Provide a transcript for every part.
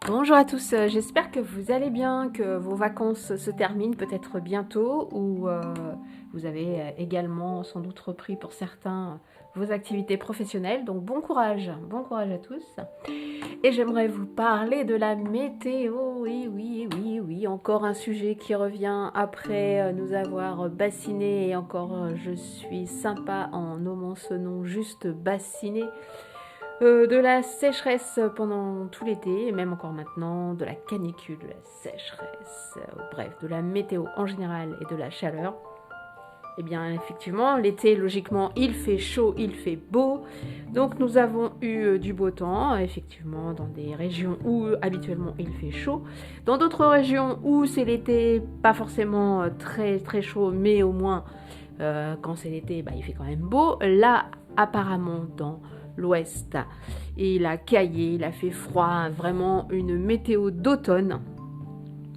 Bonjour à tous, j'espère que vous allez bien, que vos vacances se terminent peut-être bientôt ou vous avez également sans doute repris pour certains vos activités professionnelles. Donc bon courage à tous. Et j'aimerais vous parler de la météo. Oui, oui, oui, oui, encore un sujet qui revient après nous avoir bassiné et encore je suis sympa en nommant ce nom juste bassiné. De la sécheresse pendant tout l'été, et même encore maintenant, de la canicule, de la sécheresse, bref, de la météo en général et de la chaleur. Eh bien, effectivement, l'été, logiquement, il fait chaud, il fait beau. Donc, nous avons eu du beau temps, effectivement, dans des régions où habituellement il fait chaud. Dans d'autres régions où c'est l'été, pas forcément très très chaud, mais au moins, quand c'est l'été, bah, il fait quand même beau. Là, apparemment, dans l'ouest, il a caillé, il a fait froid, vraiment une météo d'automne.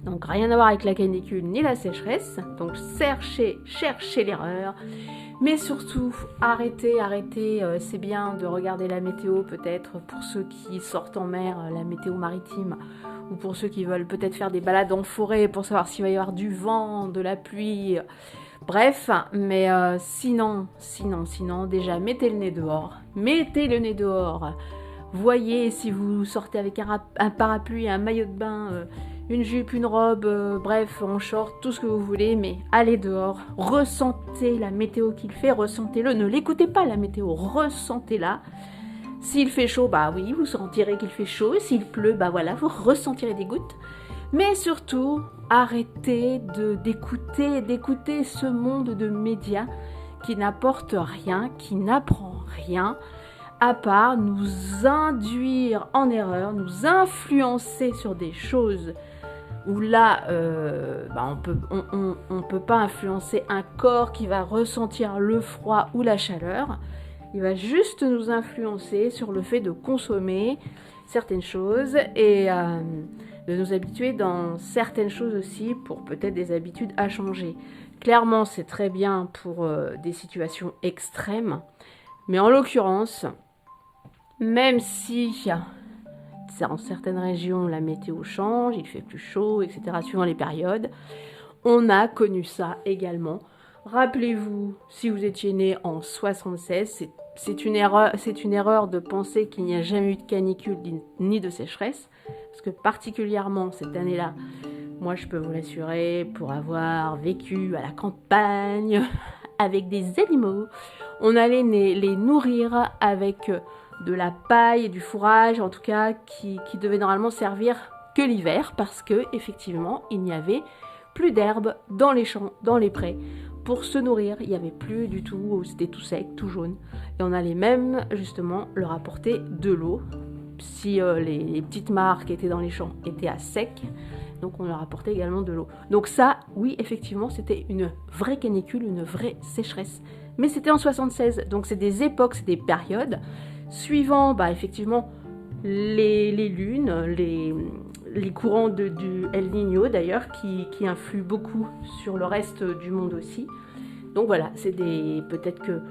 Donc rien à voir avec la canicule ni la sécheresse. Donc cherchez l'erreur. Mais surtout, arrêtez, c'est bien de regarder la météo peut-être pour ceux qui sortent en mer, la météo maritime, ou pour ceux qui veulent peut-être faire des balades en forêt pour savoir s'il va y avoir du vent, de la pluie. Bref, mais sinon, déjà mettez le nez dehors. Mettez le nez dehors. Voyez si vous sortez avec un parapluie, un maillot de bain, une jupe, une robe, bref, en short, tout ce que vous voulez, mais allez dehors, ressentez la météo qu'il fait, ressentez-le, ne l'écoutez pas la météo, ressentez-la. S'il fait chaud, bah oui, vous sentirez qu'il fait chaud, s'il pleut, bah voilà, vous ressentirez des gouttes. Mais surtout, arrêtez d'écouter ce monde de médias qui n'apporte rien, qui n'apprend rien, à part nous induire en erreur, nous influencer sur des choses où là, on peut pas influencer un corps qui va ressentir le froid ou la chaleur. Il va juste nous influencer sur le fait de consommer certaines choses et de nous habituer dans certaines choses aussi pour peut-être des habitudes à changer. Clairement, c'est très bien pour des situations extrêmes, mais en l'occurrence, même si dans certaines régions la météo change, il fait plus chaud, etc., suivant les périodes, on a connu ça également. Rappelez-vous, si vous étiez né en 76, c'est une erreur de penser qu'il n'y a jamais eu de canicule ni de sécheresse, parce que particulièrement cette année-là, moi je peux vous l'assurer, pour avoir vécu à la campagne, avec des animaux, on allait les nourrir avec de la paille et du fourrage, en tout cas, qui devait normalement servir que l'hiver, parce que effectivement, il n'y avait plus d'herbe dans les champs, dans les prés. Pour se nourrir, il n'y avait plus du tout, c'était tout sec, tout jaune. Et on allait même, justement, leur apporter de l'eau, si les petites mares qui étaient dans les champs étaient à sec. Donc on leur apportait également de l'eau. Donc ça, oui, effectivement, c'était une vraie canicule, une vraie sécheresse. Mais c'était en 76, donc c'est des époques, c'est des périodes. Suivant, bah, effectivement, les lunes, les courants du El Niño d'ailleurs, qui influent beaucoup sur le reste du monde aussi. Donc voilà, c'est peut-être que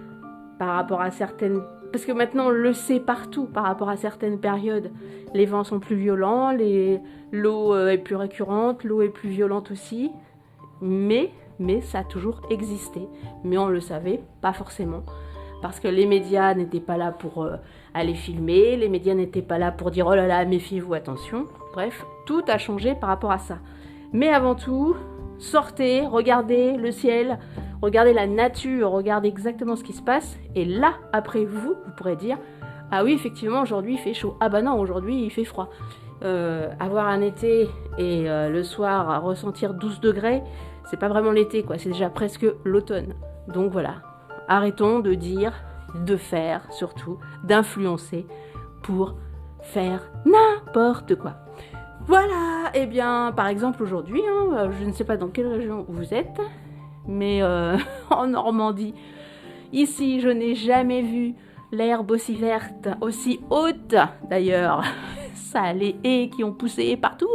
par rapport à certaines... Parce que maintenant on le sait partout, par rapport à certaines périodes, les vents sont plus violents, l'eau est plus récurrente, l'eau est plus violente aussi, mais ça a toujours existé. Mais on le savait pas forcément. Parce que les médias n'étaient pas là pour aller filmer, les médias n'étaient pas là pour dire « Oh là là, méfiez-vous, attention ». Bref, tout a changé par rapport à ça. Mais avant tout, sortez, regardez le ciel, regardez la nature, regardez exactement ce qui se passe. Et là, après vous pourrez dire « Ah oui, effectivement, aujourd'hui il fait chaud. Ah bah non, aujourd'hui il fait froid. » Avoir un été et le soir à ressentir 12 degrés, c'est pas vraiment l'été, quoi. C'est déjà presque l'automne. Donc voilà. Arrêtons de dire, de faire surtout, d'influencer pour faire n'importe quoi. Voilà, et bien par exemple aujourd'hui, je ne sais pas dans quelle région vous êtes, mais en Normandie, ici je n'ai jamais vu l'herbe aussi verte, aussi haute d'ailleurs. Ça, les haies qui ont poussé partout.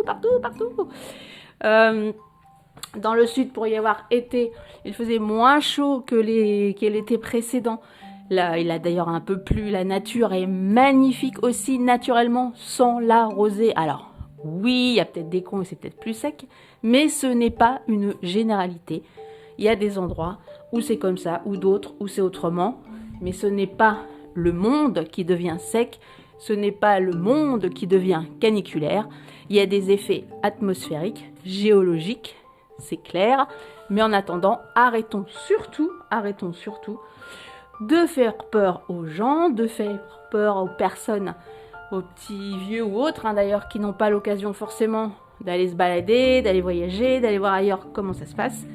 Dans le sud, pour y avoir été, il faisait moins chaud que l'été précédent. Là, il a d'ailleurs un peu plu. La nature est magnifique aussi, naturellement, sans la rosée. Alors, Oui, il y a peut-être des cons et c'est peut-être plus sec, mais ce n'est pas une généralité. Il y a des endroits où c'est comme ça, ou d'autres où c'est autrement, mais ce n'est pas le monde qui devient sec, ce n'est pas le monde qui devient caniculaire. Il y a des effets atmosphériques, géologiques, c'est clair, mais en attendant, arrêtons surtout de faire peur aux gens, de faire peur aux personnes, aux petits vieux ou autres, d'ailleurs, qui n'ont pas l'occasion forcément d'aller se balader, d'aller voyager, d'aller voir ailleurs comment ça se passe,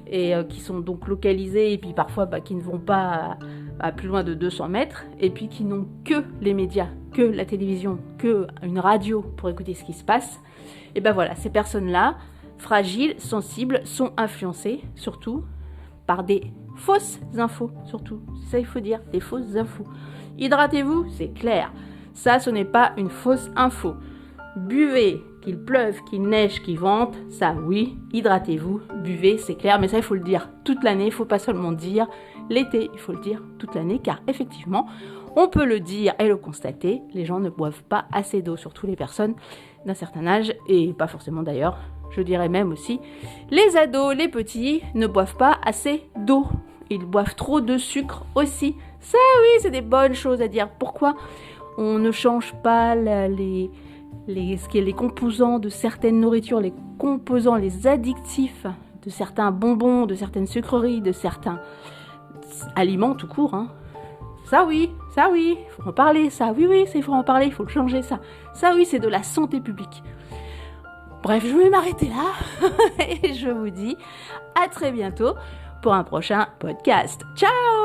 et qui sont donc localisés, et puis parfois qui ne vont pas à plus loin de 200 mètres, et puis qui n'ont que les médias, que la télévision, que une radio pour écouter ce qui se passe. Et voilà, ces personnes-là, fragiles, sensibles, sont influencées, surtout, par des fausses infos, surtout. C'est ça il faut dire, des fausses infos. Hydratez-vous, c'est clair. Ça, ce n'est pas une fausse info. Buvez, qu'il pleuve, qu'il neige, qu'il vente, ça oui, hydratez-vous, buvez, c'est clair, mais ça il faut le dire toute l'année, il ne faut pas seulement dire l'été, il faut le dire toute l'année, car effectivement, on peut le dire et le constater, les gens ne boivent pas assez d'eau, surtout les personnes d'un certain âge, et pas forcément d'ailleurs, je dirais même aussi, les ados, les petits ne boivent pas assez d'eau, ils boivent trop de sucre aussi, ça oui, c'est des bonnes choses à dire. Pourquoi on ne change pas les composants de certaines nourritures, les composants, les addictifs de certains bonbons, de certaines sucreries, de certains aliments tout court, Ça oui, il faut en parler, ça oui, il faut en parler, il faut le changer, ça oui, c'est de la santé publique. Bref, je vais m'arrêter là et je vous dis à très bientôt pour un prochain podcast. Ciao!